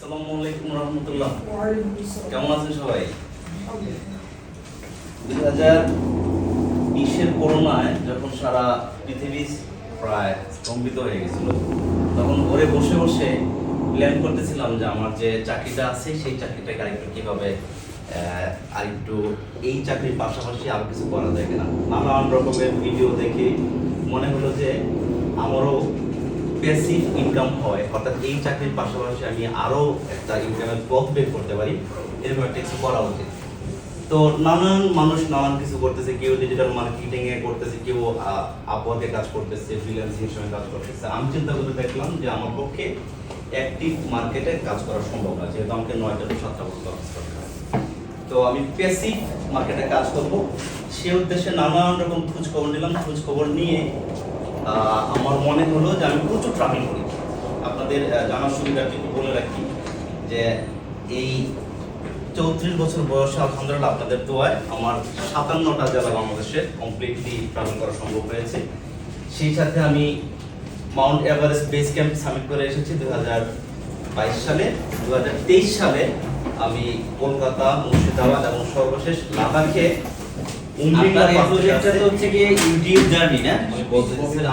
আসসালামু আলাইকুম রহমতুল্লাহ। কেমন আছেন সবাই? 2020-এর করোনায় যখন সারা পৃথিবী প্রায় স্তম্ভিত হয়ে গেছিল, তখন ঘরে বসে বসে প্ল্যান করতেছিলাম যে আমার যে চাকরিটা আছে সেই চাকরিটাকে আরেকটু কীভাবে আরেকটু এই চাকরির পাশাপাশি আরও কিছু করা যায় কিনা। নানান রকমের ভিডিও দেখে মনে হলো যে আমারও প্যাসিভ ইনকাম হয়, অর্থাৎ এই চাকরির পাশাপাশি আমি আরও একটা ইনকামের পথ বের করতে পারি, এরকম একটা কিছু করা উচিত। তো নানান মানুষ নানান কিছু করতেছে, কেউ ডিজিটাল মার্কেটিং এ করতেছে, কেউ আপওয়ার্কে কাজ করতেছে, ফ্রিল্যান্সিং এর সঙ্গে কাজ করতেছে। আমি চিন্তা করে দেখলাম যে আমার পক্ষে অ্যাক্টিভ মার্কেটে কাজ করা সম্ভব না, যেহেতু আমাকে 9টা থেকে 7টা পর্যন্ত কাজ করতে হয়। তো আমি প্যাসিভ মার্কেটে কাজ করব, সে উদ্দেশ্যে নানান রকম খোঁজ খবর নিলাম। খোঁজ খবর নিয়ে আমার মনে হলো যে আমি প্রচুর ট্রাভেল করি। আপনাদের জানার সুবিধার্থে একটু বলে রাখি যে এই 34 বছর বয়সে আলহামদুলিল্লাহ আপনাদের দোয়ায় আমার 57টা জেলা বাংলাদেশে কমপ্লিটলি ট্রাভেল করা সম্ভব হয়েছে। সেই সাথে আমি Mount Everest base camp summit করে এসেছি 2022 সালে। 2023 সালে আমি কলকাতা, মুর্শিদাবাদ এবং সর্বশেষ লাদাখে ইউটিউব জার্নি না,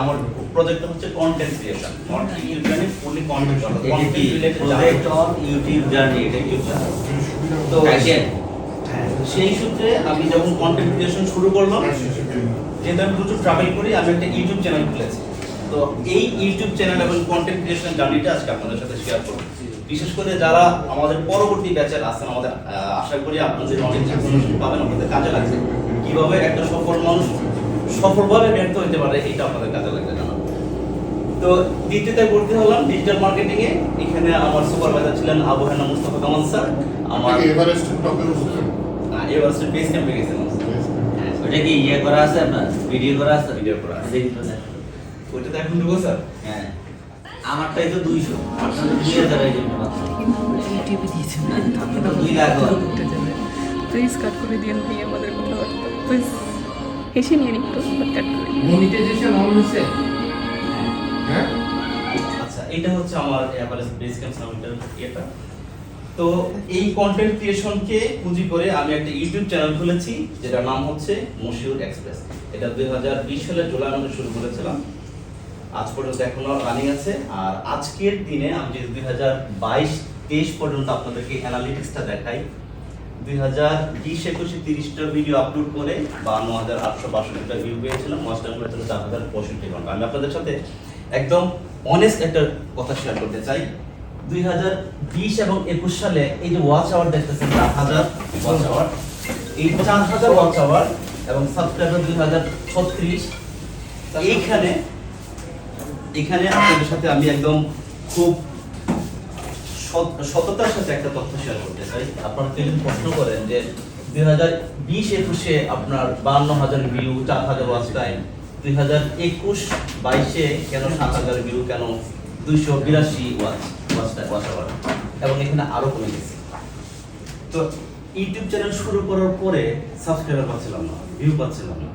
আমার প্রজেক্টটা হচ্ছে content creation, not YouTube journey, fully content project on YouTube journey, এটা কি তো সেই সূত্রে আমি যখন কন্টেন্ট ক্রিয়েশন শুরু করলাম, যেহেতু আমি প্রচুর ট্রাভেল করি, আমি একটা ইউটিউব চ্যানেল খুলেছি। তো এই ইউটিউব চ্যানেল এবং কন্টেন্ট ক্রিয়েশন জার্নিটা আজকে আপনাদের সাথে শেয়ার করব। বিশেষ করে যারা আমাদের পরবর্তী ব্যাচের আছেন, আমাদের আশা করি আপনাদের অনেক ইনফরমেশন পাবেন, আপনাদের কাজে লাগছে। কিভাবে একটা সফল মানুষ সফলভাবে ব্যর্থ হতে পারে, এটা আপনাদের কাজে লাগবে জানা। তো দ্বিতীয়তে ভর্তি হলাম ডিজিটাল মার্কেটিং এ। এখানে আমার সুপারভাইজার ছিলেন আবু হেনা মুস্তাফা কামাল স্যার। আমার এভারেস্টের টপে উঠছেন? এভারেস্টের বেস ক্যাম্পে গেছিলাম। ওটা কি ইয়ে করা আছে, আপনার ভিডিও করা আছে? ভিডিও করা আছে। দেখি তো না। ওইটা তো এখন দেবো স্যার। হ্যাঁ, আমারটাই তো 200, আপনার 2000 এই জন্য ইউটিউবে দিয়েছেন না, আপনি তো 2 লাখ উঠতে যাবে। প্লিজ কাট করে দিন ভাই আমাদের কথাবার্তা, প্লিজ হেসে নিয়ে একটু বাট কাট করে দিন। মনিটাইজেশন অন হয়েছে? হ্যাঁ, আচ্ছা, এটা হচ্ছে আমার এভারেস্ট বেস ক্যাম্প সামিটের এটা। তো এই কন্টেন্ট ক্রিয়েশনকে পুঁজি করে আমি একটা ইউটিউব চ্যানেল খুলেছি, যেটার নাম হচ্ছে মশিউর এক্সপ্রেস। এটা 2020 সালের জুলাই মাসে শুরু করেছিলাম, আজ পর্যন্ত এখনো রানিং আছে। আর আজকের দিনে আমি যদি 2022-23 পর্যন্ত আপনাদেরকে অ্যানালিটিক্সটা দেখাই, 2020-21 30টা ভিডিও আপলোড করে 52,862টা ভিউ পেয়েছিলাম। ওয়াচ টাইম হয়েছিল 4,065 ঘন্টা। আমি আপনাদের সাথে একদম অনেস্ট একটা কথা শেয়ার করতে চাই। 2020 এবং 21 সালে এই যে ওয়াচ আওয়ার দেখতেছেন, 4,000 ওয়াচ আওয়ার, এই 4,000 ওয়াচ আওয়ার এবং সাবস্ক্রাইবার 2036। এখানে আপনাদের সাথে আমি একদম খুব সততার সাথে একটা তথ্য শেয়ার করতে চাই। আপনারা যদি প্রশ্ন করেন যে 2020-21-এ আপনার 52,000 ভিউ, 4,000 ওয়াচ টাইম, 2021-22-এ কেন 7,000 ভিউ, কেন 282 ওয়াচ আওয়ার, এবং এখানে আরো কমে গেছে। তো ইউটিউব চ্যানেল শুরু করার পরে সাবস্ক্রাইবার পাচ্ছিলাম না, ভিউ পাচ্ছিলাম না,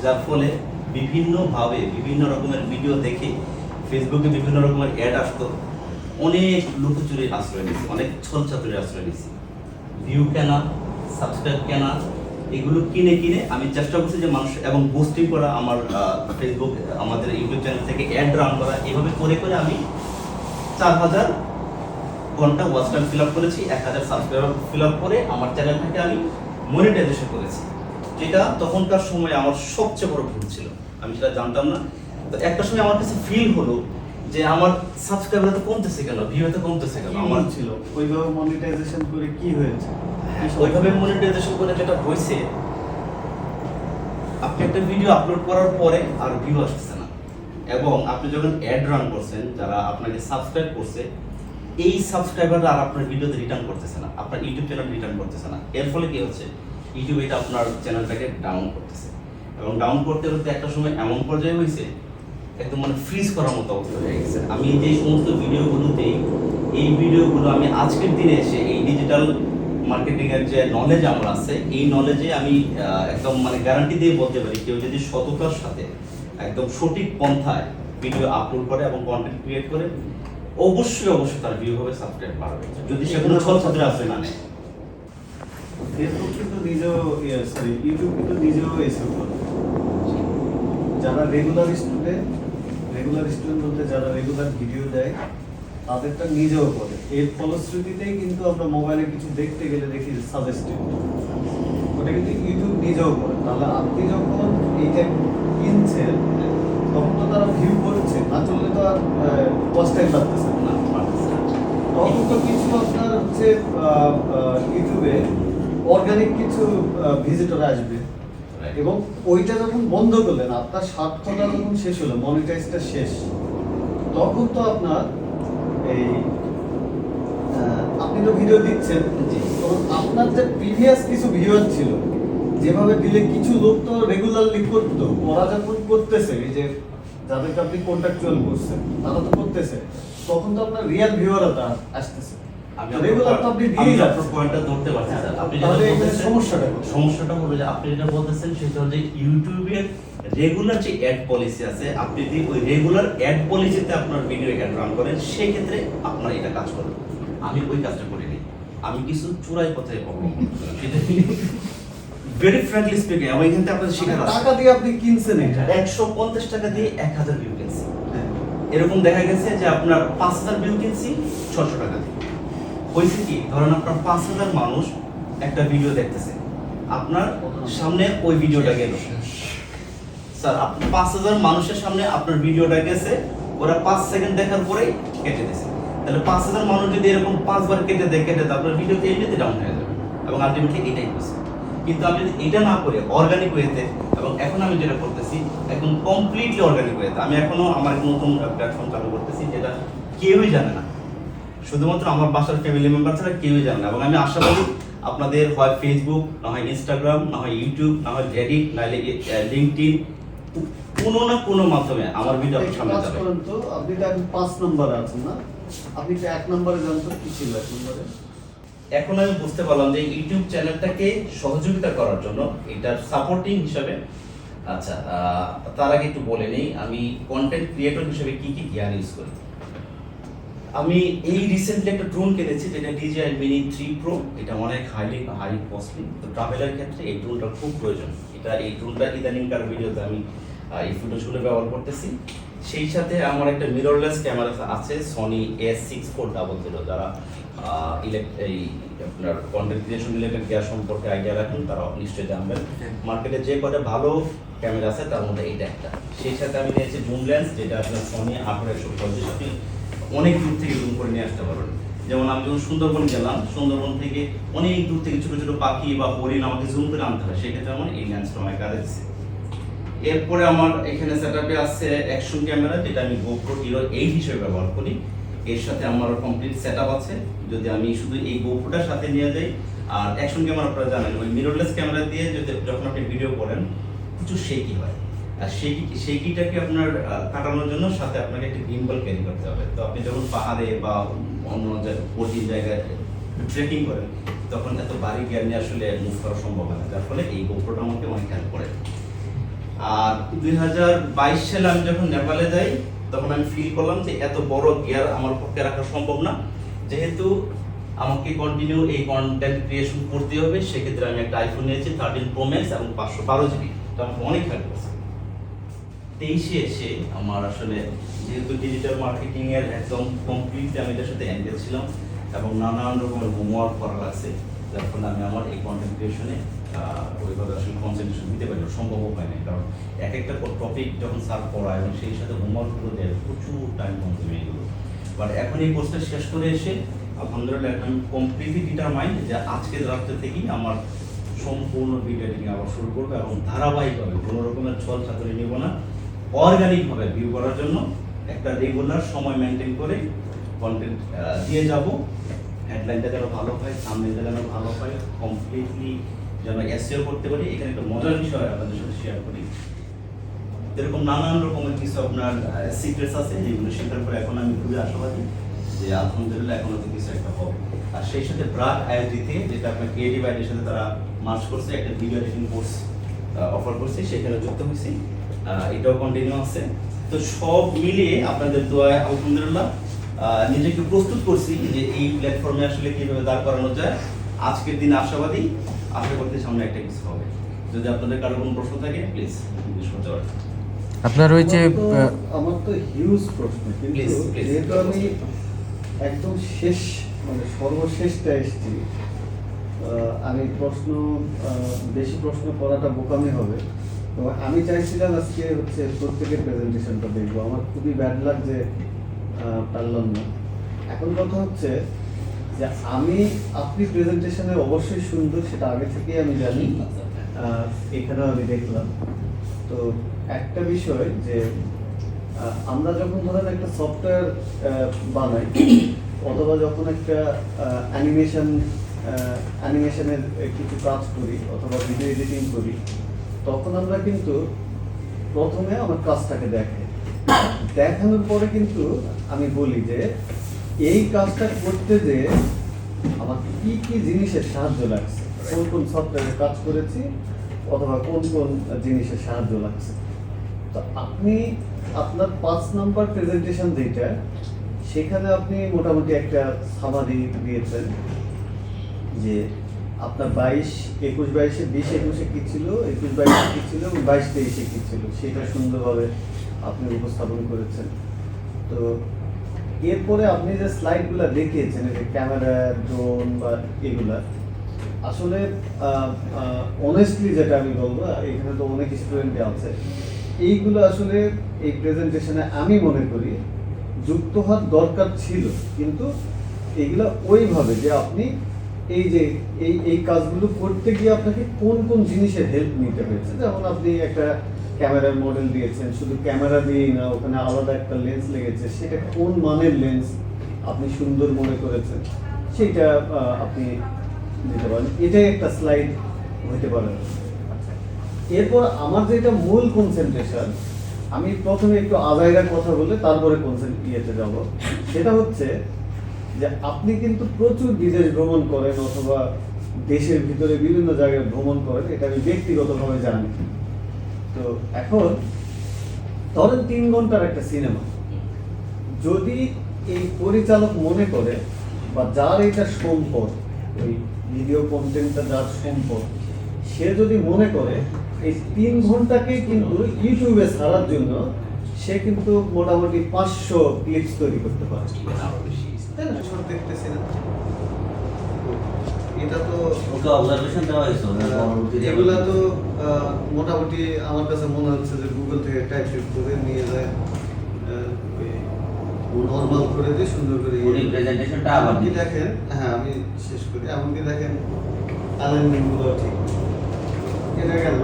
যার ফলে বিভিন্নভাবে বিভিন্ন রকমের ভিডিও দেখে ফেসবুকে বিভিন্ন রকমের অ্যাড আসতো, অনেক লুকোচুরির আশ্রয় নিয়েছি, অনেক ছল চাতুরির আশ্রয় নিয়েছি। ভিউ কেনা, সাবস্ক্রাইব কেনা, এগুলো কিনে আমি চেষ্টা করছি যে মানুষ এবং পোস্টিং করা, আমার ফেসবুক, আমাদের ইউটিউব চ্যানেল থেকে অ্যাড রান করা, এভাবে করে আমি 4,000 ঘন্টা ওয়াচ টাইম ফিল আপ করেছি, 1,000 সাবস্ক্রাইবার ফিল আপ করে আমার চ্যানেলটাকে আমি মনিটাইজেশন করেছি, যেটা তখনকার সময় আমার সবচেয়ে বড় ভুল ছিল। আমি সেটা জানতাম না। তো একটা সময় আমার কাছে ফিল হলো যে আমার সাবস্ক্রাইবার তো কমতেছে কেন, ভিউ তো কমতেছে কেন। আমার ছিল ওইভাবে মনিটাইজেশন করে কি হয়েছে? ওইভাবে মনিটাইজেশন করে যেটা হয়েছে, আপনি একটা ভিডিও আপলোড করার পরে আর ভিউ আসছে না, এবং আপনি যখন অ্যাড রান করছেন, যারা আপনাকে সাবস্ক্রাইব করছে, এই সাবস্ক্রাইবাররা আর আপনার ভিডিওতে রিটার্ন করতেছে না, আপনার ইউটিউব চ্যানেল রিটার্ন করতেছে না। এর ফলে কি হচ্ছে, ইউটিউব এটা আপনার চ্যানেলটাকে ডাউন করতেছে, এবং ডাউন করতে করতে একটা সময় এমন পর্যায়ে হয়েছে একদম মানে ফ্রিজ করার মতো অবস্থা হয়ে গেছে। আমি যে সমস্ত ভিডিওগুলোতে, এই ভিডিওগুলো আমি আজকের দিনে এসে এই ডিজিটাল মার্কেটিং এর যে নলেজ আমার আছে, এই নলেজে আমি একদম মানে গ্যারান্টি দিয়ে বলতে পারি, কেউ যদি সততার সাথে একদম সঠিক পন্থায় ভিডিও আপলোড করে এবং কন্টেন্ট ক্রিয়েট করে, অবশ্যই তার ভিউ হবে, সাবস্ক্রাইব বাড়বে, যদি সে কোনো ছল ছাত্র আসে না নেয়। ফেসবুক কিন্তু নিজেও সরি ইউটিউব কিন্তু নিজেও এসব করে। যারা রেগুলার স্টুডেন্ট বলতে যারা রেগুলার ভিডিও দেয় তাদেরটা নিজেও করে। এর ফলশ্রুতিতেই কিন্তু আমরা মোবাইলে কিছু দেখতে গেলে দেখি সাজেস্টেড, ওটা কিন্তু ইউটিউব নিজেও করে। তাহলে আপনি যখন এইটা কিনছেন তখন তো তারা ভিউ করছে, না চললে তো আর পস্টাইল পাচ্ছে না। তখন তো কিছু আপনার হচ্ছে ইউটিউবে অর্গানিক কিছু ভিজিটর আসবে, এবং ওইটা যখন বন্ধ করলেন, আপনার স্বার্থটা যখন শেষ হলো, মনিটাইজটা শেষ, তখন তো আপনার এই আপনি তো ভিডিও দিচ্ছেন, তখন আপনার যে প্রিভিয়াস কিছু ভিডিও ছিল যেভাবে দিলে কিছু লোক তো রেগুলারলি করতো, ওরা যখন করতেছে, এই যে যাদেরকে আপনি কন্ট্রাকচুয়াল করছেন তারা তো করতেছে, তখন তো আপনার রিয়েল ভিউয়াররা আসতেছে। আমি রেগুলার তো আপনি দিয়ে আপনার যাচ্ছেন। পয়েন্টটা ধরতে পারছি স্যার। আপনি যেটা তাহলে এখানে বলতেছেন, সমস্যাটা কোথায়? সমস্যাটা হলো যে আপনি যেটা বলতেছেন সেটা হচ্ছে ইউটিউবের রেগুলার যে অ্যাড পলিসি আছে, আপনি যদি ওই রেগুলার অ্যাড পলিসিতে আপনার ভিডিও অ্যাড রান করেন, সেক্ষেত্রে আপনার এটা কাজ করবে। আমি ওই কাজটা করিনি, আমি কিছু চোরাই পথে অবলম্বন করলাম। সেটা ভেরি ফ্র্যাঙ্কলি স্পিকিং, আমি এখান থেকে আপনাদের শেখার আছে। টাকা দিয়ে আপনি কিনছেন এটা। 150 টাকা দিয়ে 1000 ভিউ কিনছি। হ্যাঁ। এরকম দেখা গেছে যে আপনার 5000 ভিউ কিনছি 600 টাকা দিয়ে। হয়েছে কি, ধরেন আপনার 5000 মানুষ একটা ভিডিও দেখতেছে, আপনার সামনে ওই ভিডিওটা গেল স্যার, আপনি 5000 মানুষের সামনে আপনার ভিডিওটা গেছে, ওরা 5 সেকেন্ড দেখার পরেই কেটে দিয়েছে। তাহলে 5000 মানুষ যদি এরকম 5 বার কেটে দেয়, আপনার ভিডিওতে এমনিতে ডাউন হয়ে যাবে, এবং আলটিমেটলি এটাই হচ্ছে। কিন্তু আমি যদি এটা না করে অর্গানিক ওয়েতে, এবং এখন আমি যেটা করতেছি একদম কমপ্লিটলি অর্গানিক ওয়েতে, আমি এখনো আমার একটা নতুন প্ল্যাটফর্ম চালু করতেছি যেটা কেউই জানে না, শুধুমাত্র আমার বাসার ফ্যামিলি মেম্বার ছাড়া কেউই জানে না। এবং আমি আশাবাদী আপনাদের হয় ফেসবুক, না হয় ইনস্টাগ্রাম, না হয় ইউটিউব, না হয় রেডিট, না হলে লিঙ্কডইন, কোনো না কোনো মাধ্যমে আমার ভিডিও আপনার সামনে যাবে। তো আপনি তো এখন 5 নম্বরে আছেন না, আপনি তো 1 নম্বরে জানতো কি ছিল 1 নম্বরে? এখন আমি বুঝতে পারলাম যে ইউটিউব চ্যানেলটাকে সহযোগিতা করার জন্য, এটার সাপোর্টিং হিসাবে, আচ্ছা তার আগে একটু বলে নেই আমি কন্টেন্ট ক্রিয়েটর হিসেবে কি কি গিয়ার ইউজ করি। আমি এই রিসেন্টলি একটা ড্রোন কিনেছি যেটা DJI Mini 3 Pro, এটা অনেক হাই কস্টলি, তো ট্রাভেলের ক্ষেত্রে এই ড্রোনটা খুব প্রয়োজন। এই ড্রোনটা ইদানিংকার ভিডিওতে আমি এই ফুটেজগুলো ব্যবহার করতেছি। সেই সাথে আমার একটা মিররলেস ক্যামেরা আছে সনি A6400, যারা এই আপনার কন্টেন্ট ক্রিয়েশন রিলেটেড গিয়ার সম্পর্কে আইডিয়া রাখেন তারা নিশ্চয়ই জানবেন। মার্কেটে যে কটা ভালো ক্যামেরা আছে তার মধ্যে এইটা একটা। সেই সাথে আমি নিয়েছি জুম লেন্স, যেটা আপনার সনি 1850, আপনি অনেক দূর থেকে জুম করে নিয়ে আসতে পারবেন। যেমন আমি যখন সুন্দরবন গেলাম, সুন্দরবন থেকে অনেক দূর থেকে ছোট ছোট পাখি বা হরিণ আমাকে জুম করে আনতে হয়, সেক্ষেত্রে আমার এই লেন্সটা অনেক কাজে দিচ্ছে। এরপরে আমার এখানে সেটআপে আছে অ্যাকশন ক্যামেরা, যেটা আমি GoPro Hero 8 হিসেবে ব্যবহার করি। এর সাথে আমার কমপ্লিট সেটআপ আছে। যদি আমি শুধু এই GoProটার সাথে নিয়ে যাই, আর অ্যাকশন ক্যামেরা আপনারা জানেন ওই মিররলেস ক্যামেরা দিয়ে যখন আপনি ভিডিও করেন কিছু শেকি হয়, আর শেকিটাকে আপনার কাটানোর জন্য সাথে আপনাকে একটা গিম্বল ক্যারি করতে হবে। তো আপনি যখন পাহাড়ে বা অন্য কঠিন জায়গায় ট্রেকিং করেন, তখন এত ভারী গিয়ার নিয়ে আসলে মুভ করা সম্ভব হয় না, যার ফলে এই GoProটা আমাকে অনেক হেল্প করে। আর 2022 সালে আমি যখন নেপালে যাই, তখন আমি ফিল করলাম যে এত বড় গিয়ার আমার পক্ষে রাখা সম্ভব না, যেহেতু আমাকে কন্টিনিউ এই কন্টেন্ট ক্রিয়েশন করতে হবে। সেক্ষেত্রে আমি একটা আইফোন নিয়েছি 13 Pro Max এবং 512 GB, এটা আমাকে অনেক হেল্প করছে। 23-এ এসে আমার আসলে যেহেতু ডিজিটাল মার্কেটিং এর একদম কমপ্লিটলি আমি এটার সাথে এনগেজ ছিলাম এবং নানান রকমের হোমওয়ার্ক করা লাগছে, যার ফলে আমি আমার এই কন্টেন্ট ক্রিয়েশনে ওইভাবে আসলে কনসেন্ট্রেশন দিতে পারি, সম্ভব হয় না। কারণ এক একটা টপিক যখন সার্ভ করা এবং সেই সাথে হোমওয়ার্কগুলো দেয়, প্রচুর টাইম কনজিউমিং এগুলো। বাট এখন এই কোর্সটা শেষ করে এসে আলহামদুলিল্লাহ আমি কমপ্লিটলি ডিটারমাইন্ড যে আজকের রাত্রে থেকেই আমার সম্পূর্ণ ভিডিও এডিটিং আবার শুরু করবো, এবং ধারাবাহিকভাবে কোনো রকমের ছল চাতুরি নেব না, অর্গানিকভাবে ভিউ করার জন্য একটা রেগুলার সময় মেনটেন করে কন্টেন্ট দিয়ে যাব। হেডলাইনটা যেন ভালো হয়, থাম্বনেলটা যেন ভালো হয়, কমপ্লিটলি যেন এসইও করতে পারি। এখানে একটা মজার বিষয় আপনাদের সাথে শেয়ার করি, এরকম নানান রকমের কিছু আপনার সিক্রেটস আছে যেগুলো শেখার পরে এখন আমি খুবই আশাবাদী যে আলহামদুলিল্লাহ এখনো তো কিছু একটা হবে। আর সেই সাথে ব্রাক আইওটিতে, যেটা আপনার ক্রিয়েটিভ আইডির সাথে তারা মার্চ করছে, একটা ভিডিও এডিটিং কোর্স অফার করছে, সেখানে যুক্ত হয়েছি, এটাও কন্টিনিউ আছে। তো সব মিলিয়ে আপনাদের দোয়ায় আলহামদুলিল্লাহ নিজেকে প্রস্তুত করছি যে এই প্ল্যাটফর্মে আসলে কিভাবে দাঁড় করানো যায়। আজকের দিন আশাবাদী, আশা করতে সামনে একটা কিছু হবে। যদি আপনাদের কারো কোনো প্রশ্ন থাকে প্লিজ জিজ্ঞেস করতে পারেন। আপনার ওই যে আমার তো হিউজ প্রশ্ন, কিন্তু Please, please. যেহেতু আমি একদম শেষ মানে সর্বশেষটা এসেছি, আমি বেশি প্রশ্ন করাটা বোকামি হবে। তো আমি চাইছিলাম আজকে হচ্ছে প্রত্যেকের প্রেজেন্টেশনটা দেখবো। আমার খুবই ব্যাড লাগ যে পারলাম না। এখন কথা হচ্ছে যে আপনি প্রেজেন্টেশনে অবশ্যই সুন্দর, সেটা আগে থেকেই আমি জানি, এখানেও আমি দেখলাম। তো একটা বিষয় যে আমরা যখন ধরেন একটা সফটওয়্যার বানাই অথবা যখন একটা অ্যানিমেশনের কিছু কাজ করি অথবা ভিডিও এডিটিং করি, তখন আমরা কিন্তু প্রথমে আমার কাজটাকে দেখানোর পরে কিন্তু আমি বলি যে এই কাজটা করতে যে আমার কি কি জিনিসের সাহায্য লাগছে, কোন কোন সফটওয়্যারে কাজ করেছি অথবা কোন কোন জিনিসের সাহায্য লাগছে। তো আপনি আপনার 5 নাম্বার প্রেজেন্টেশন যেটা, সেখানে আপনি মোটামুটি একটা সামারি দিয়েছেন যে আপনার 21-22-এ 20-21-এ কী ছিল, 21-22-এ কী ছিল এবং 22-23-এ কী ছিল, সেটা সুন্দরভাবে আপনি উপস্থাপন করেছেন। তো এরপরে আপনি যে স্লাইডগুলো দেখিয়েছেন, এই যে ক্যামেরা, ড্রোন বা এগুলা, আসলে অনেস্টলি যেটা আমি বলবো, এখানে তো অনেক স্টুডেন্ট আছে, এইগুলো আসলে এই প্রেজেন্টেশনে আমি মনে করি যুক্ত হওয়ার দরকার ছিল, কিন্তু এইগুলা ওইভাবে যে আপনি এই কাজগুলো করতে গিয়ে আপনাকে কোন কোন জিনিসের হেল্প নিতে হয়েছে। যেমন আপনি একটা ক্যামেরার মডেল দিয়েছেন, শুধু ক্যামেরা দিয়েই না, ওখানে আলাদা একটা লেন্স লেগেছে, সেটা কোন মানের লেন্স আপনি সুন্দর মনে করেছেন সেটা আপনি দিতে পারেন। এটাই একটা স্লাইড হতে পারে। এরপর আমার যেটা মূল কনসেন্ট্রেশন, আমি প্রথমে একটু আজাইরার কথা বলে তারপরে ইয়েতে যাব, সেটা হচ্ছে যে আপনি কিন্তু প্রচুর বিদেশ ভ্রমণ করেন অথবা দেশের ভিতরে বিভিন্ন জায়গায় ভ্রমণ করেন, এটা আমি ব্যক্তিগতভাবে জানি। তো এখন ধরেন 3 ঘন্টার একটা সিনেমা, যদি এই পরিচালক মনে করে বা যার এটা সম্পদ, ওই ভিডিও কন্টেন্টটা যার সম্পদ, সে যদি মনে করে এই 3 ঘন্টাকে কিন্তু ইউটিউবে ছাড়ার জন্য, সে কিন্তু মোটামুটি 500 ক্লিপস তৈরি করতে পারে, তাই না? শর্ট দেখতেছি না, এটা তো ওকে অবজারভেশন দেওয়া হয়েছে এগুলা তো মোটামুটি আমার কাছে মনে হচ্ছে যে গুগল থেকে টাইপ করে নিয়ে যায়, নর্মাল করে দিয়ে সুন্দর করে পুরো প্রেজেন্টেশনটা আবার এমনকি দেখেন, হ্যাঁ আমি শেষ করি, এমনকি দেখেন অ্যালাইনমেন্টগুলো ঠিক, এটা গেল।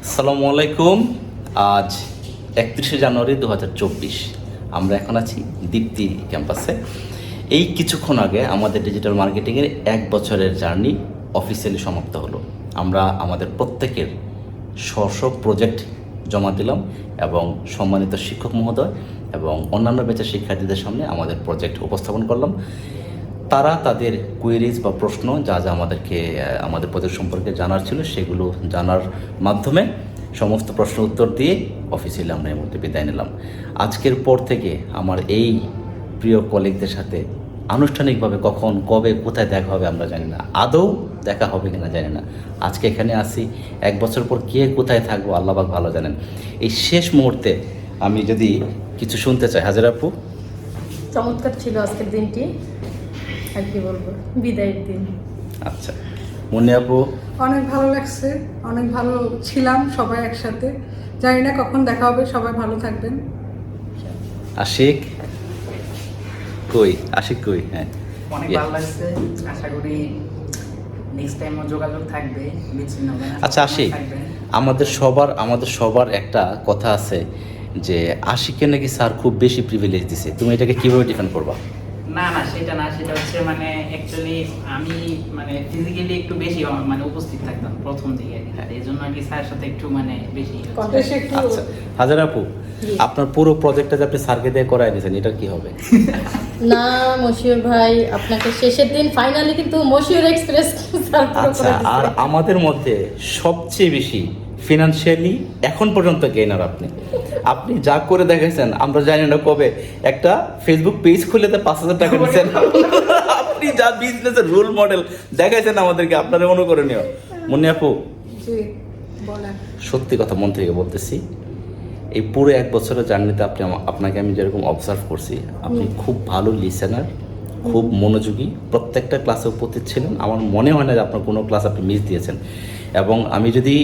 আসসালামু আলাইকুম। আজ 31শে জানুয়ারি 2024। আমরা এখন আছি দীপ্তি ক্যাম্পাসে। এই কিছুক্ষণ আগে আমাদের ডিজিটাল মার্কেটিংয়ের 1 বছরের জার্নি অফিসিয়ালি সমাপ্ত হলো। আমরা আমাদের প্রত্যেকের স্ব প্রজেক্ট জমা দিলাম এবং সম্মানিত শিক্ষক মহোদয় এবং অন্যান্য ব্যাচের শিক্ষার্থীদের সামনে আমাদের প্রজেক্ট উপস্থাপন করলাম। তারা তাদের কুয়েরিজ বা প্রশ্ন যা যা আমাদের প্রজেক্ট সম্পর্কে জানার ছিল, সেগুলো জানার মাধ্যমে সমস্ত প্রশ্ন উত্তর দিয়ে অফিসিয়ালি আমরা এই মুহূর্তে বিদায় নিলাম। আজকের পর থেকে আমার এই প্রিয় কলিগদের সাথে আনুষ্ঠানিকভাবে কখন, কবে, কোথায় দেখা হবে আমরা জানি না, আদৌ দেখা হবে কিনা জানি না। আজকে এখানে আসি, 1 বছর পর কে কোথায় থাকবো আল্লাহ পাক ভালো জানেন। এই শেষ মুহূর্তে আমি যদি কিছু শুনতে চাই, হাজার আপু। চমৎকার ছিল আজকের দিনটি, আর কি বলবো, বিদায়ের দিন। আচ্ছা, মুন্নি আপু। অনেক ভালো লাগছে, অনেক ভালো ছিলাম সবাই একসাথে। জানি না কখন দেখা হবে, সবাই ভালো থাকবেন। আশিক কই? হ্যাঁ, অনেক ভালো লাগছে, আশা করি নেক্সট টাইমও যোগাযোগ থাকবে, বিচ্ছিন্ন হবে না। আচ্ছা আশিক, থাকবে। আমাদের সবার একটা কথা আছে যে আশিককে নাকি স্যার খুব বেশি প্রিভিলেজ দিছে। তুমি এটাকে কিভাবে ডিফেন্ড করবা? না সেটা না, সেটা হচ্ছে মানে অ্যাকচুয়ালি আমি মানে ফিজিক্যালি একটু বেশি মানে উপস্থিত থাকতাম প্রথম দিকে, এই জন্য আর কি স্যারের সাথে একটু মানে বেশি কন্টেস্টে একটু আচ্ছা হাজার আপু, আপনার পুরো প্রজেক্টটা যে আপনি স্যারকে দিয়ে করাই দিয়েছেন, এটার কি হবে? না মশিউর ভাই, আপনাকে শেষের দিন ফাইনালি কিন্তু মশিউর এক্সপ্রেস আচ্ছা, আর আমাদের মধ্যে সবচেয়ে বেশি ফিনান্সিয়ালি এখন পর্যন্ত গেইনার আপনি। আপনি যা করে দেখাইছেন আমরা জানি না কবে একটা ফেসবুক পেজ খুলে 5,000 টাকা দিচ্ছেন। আপনি যা বিজনেসের রোল মডেল দেখাইছেন আমাদেরকে, আপনারা অনুকরণীয়। মুন্নি আপু, জি বলেন। সত্যি কথা মন থেকে বলতেছি, এই পুরো 1 বছরের জার্নিতে আপনাকে আমি যেরকম অবজার্ভ করছি, আপনি খুব ভালো লিসেনার, খুব মনোযোগী, প্রত্যেকটা ক্লাসে উপস্থিত ছিলেন। আমার মনে হয় না যে আপনার কোনো ক্লাস আপনি মিস দিয়েছেন। এবং আমি যদি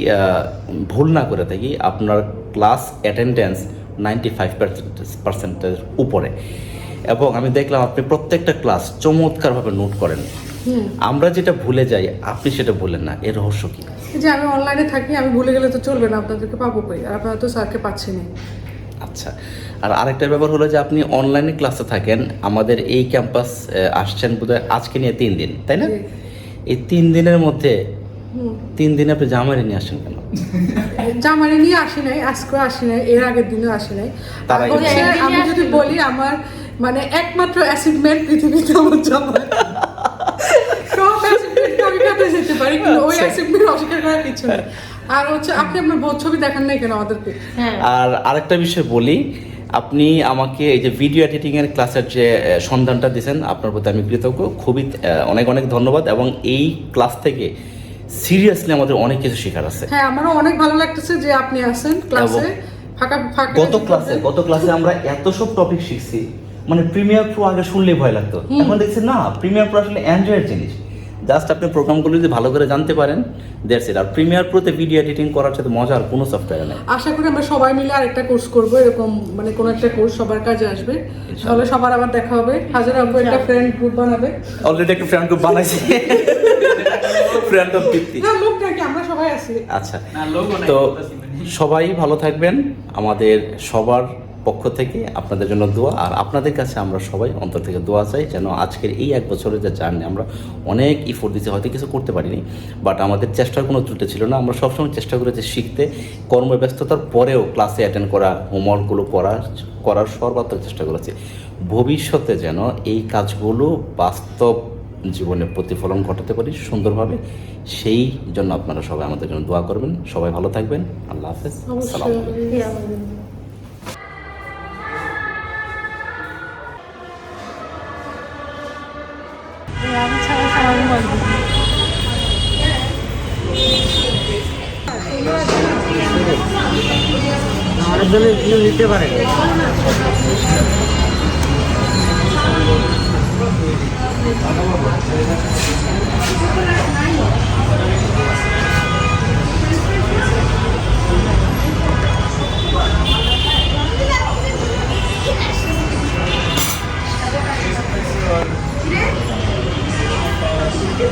ভুল না করে থাকি, আপনার ক্লাস অ্যাটেন্ডেন্স 95% উপরে। এবং আমি দেখলাম আপনি প্রত্যেকটা ক্লাস চমৎকারভাবে নোট করেন। আমরা যেটা ভুলে যাই আপনি সেটা বলেন না, এর রহস্য কি? এই যে আমি অনলাইনে থাকি, আমি ভুলে গেলে তো চলবে না, আপনাদেরকে পাবো কই, আর আপনারা তো স্যারকে পাচ্ছেনই। আচ্ছা, আর আরেকটা ব্যাপার হলো যে আপনি অনলাইনে ক্লাসে থাকেন, আমাদের এই ক্যাম্পাস আসছেন বোধহয় আজকে নিয়ে 3 দিন, তাই না? এই 3 দিনের মধ্যে 3 দিনে আপনি জামাইরে নিয়ে আসেন কেন? জামাইরে নিয়ে আসি নাই, আজকে আসি নাই, এর আগের দিনও আসি নাই। তার আর আগে হচ্ছে আমি যদি বলি, আমার মানে একমাত্র অ্যাচিভমেন্ট পৃথিবীতে আমার জামাই। সব অ্যাচিভমেন্ট আমি কাটে যেতে পারি, কিন্তু ওই অ্যাচিভমেন্ট অস্বীকার করার কিছু নেই। আর হচ্ছে আপনি আপনার বউ ছবি দেখান নাই কেন আমাদেরকে? হ্যাঁ, আর আরেকটা বিষয় বলি, আপনি আমাকে এই যে ভিডিও এডিটিং এর ক্লাসের যে সন্ধানটা দিয়েছেন, আপনার প্রতি আমি কৃতজ্ঞ। খুবই অনেক অনেক ধন্যবাদ। এবং এই ক্লাস থেকে সিরিয়াসলি আমাদের অনেক কিছু শেখার আছে। হ্যাঁ, আমারও অনেক ভালো লাগতেছে যে আপনি আছেন ক্লাসে। ফাঁকা ফাঁকা গত ক্লাসে আমরা এত সব টপিক শিখছি, মানে প্রিমিয়ার প্রো আগে শুনলেই ভয় লাগতো, এখন দেখছি না, প্রিমিয়ার প্রো আসলে এনজয়ের জিনিস। জাস্ট আপনি প্রোগ্রামগুলো যদি ভালো করে জানতে পারেন, দ্যাটস ইট। আর প্রিমিয়ার প্রোতে ভিডিও এডিটিং করার সাথে মজার কোনো সফটওয়্যার নেই। আশা করি আমরা সবাই মিলে আরেকটা কোর্স করবো, এরকম মানে কোনো একটা কোর্স সবার কাজে আসবে, তাহলে সবার আবার দেখা হবে। হাজার আপু একটা ফ্রেন্ড গ্রুপ বানাবে। অলরেডি একটা ফ্রেন্ড গ্রুপ বানাইছি, ফ্রেন্ড অফ 50। না, লোক নাকি আমরা সবাই আছি। আচ্ছা, না, লোগো নাই, তো বলতেছি মানে। সবাই ভালো থাকবেন। আমাদের সবার পক্ষ থেকে আপনাদের জন্য দোয়া, আর আপনাদের কাছে আমরা সবাই অন্তর থেকে দোয়া চাই যেন আজকের এই 1 বছরের যে জার্নি, আমরা অনেক ইফোর্ট দিয়েছি, হয়তো কিছু করতে পারিনি, বাট আমাদের চেষ্টার কোনো ত্রুটি ছিল না। আমরা সবসময় চেষ্টা করেছি শিখতে, কর্মব্যস্ততার পরেও ক্লাসে অ্যাটেন্ড করা, হোমওয়ার্কগুলো করার সর্বাত্মক চেষ্টা করেছি। ভবিষ্যতে যেন এই কাজগুলো বাস্তব জীবনে প্রতিফলন ঘটাতে পারি সুন্দরভাবে, সেই জন্য আপনারা সবাই আমাদের জন্য দোয়া করবেন। সবাই ভালো থাকবেন। আল্লাহ হাফেজ। আসসালামু আলাইকুম। আমি ছাড়া সবাই বলবো। আমাদের জন্য কিছু নিতে পারে।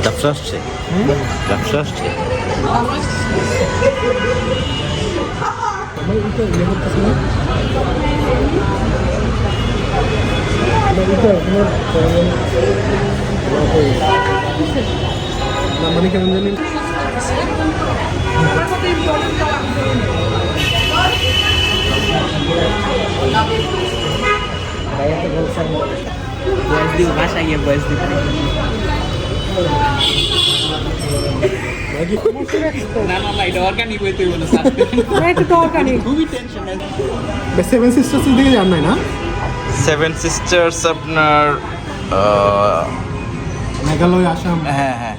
ব্যবসা আসছে, ব্যবসা আসছে। মানে কেমন জানি বাসায় গিয়ে বয়স দিব। না না না, এটা অর্গানিক ওয়ে তুই বলে এটা তো অর্গানিক। খুবই টেনশন। সেভেন সিস্টার্স দিকে যান নাই না? 7 সিস্টার্স আপনার মেঘালয়, আসাম। হ্যাঁ হ্যাঁ